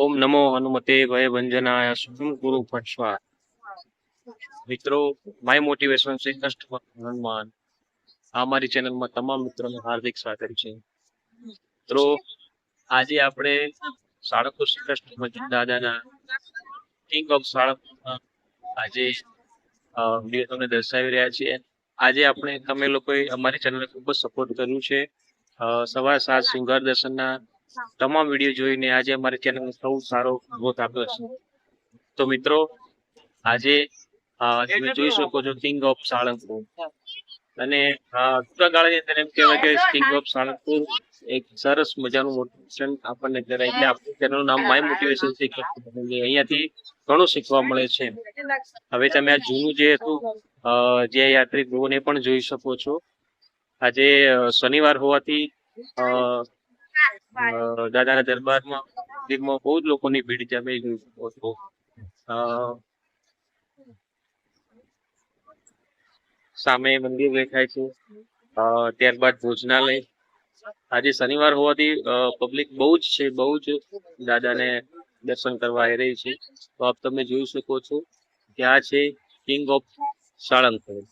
ઓમ નમો હનુમતે ભય ભંજનાય શુભમ ગુરુ પક્ષવા મિત્રો માય મોટિવેશન શ્રી કૃષ્ણ હનુમાન આ મારી ચેનલમાં તમામ મિત્રોનું હાર્દિક સ્વાગત છે. મિત્રો આજે આપણે સાળંગપુર શ્રી કૃષ્ણ ભજન દાદાના કિંગ ઓફ સાળંગપુરના આજે વિડીયો તમને દર્શાવી રહ્યા છીએ. આજે આપણે તમે લોકોએ અમારી ચેનલને ખૂબ જ સપોર્ટ કર્યું છે. સવાર 7 શૃંગાર દર્શનના તમામ વિડીયો જોઈને આજે અમારી ચેનલને સૌ સારો ગ્રોથ આપ્યો છે. તો મિત્રો આજે તમે જોઈ શકો છો કિંગ ઓફ સાળંગપુર અને ટૂંકા ગાળાની અંદર એમ કહેવાય કે કિંગ ઓફ સાળંગપુર એક સરસ મજાનું મોટિવેશન આપણને કરાય. એટલે આપણી ચેનલનું નામ માય મોટિવેશન અહીંયાથી ઘણું શીખવા મળે છે. હવે તમે આ જૂનું જે હતું જે યાત્રિકોને પણ જોઈ શકો છો. આજે શનિવાર હોવાથી દાદાના દરબારમાં મંદિરમાં બહુ જ લોકોની ભીડ છે. અમે જોઈ શકો છો. સામે મંદિર દેખાય છે, ત્યારબાદ ભોજનાલય. આજે શનિવાર હોવાથી પબ્લિક બહુ જ છે, બહુ જ દાદાને દર્શન કરવા આવી રહી છે. તો આપ તમે જોઈ શકો છો કે આ છે કિંગ ઓફ સાળંગપુર.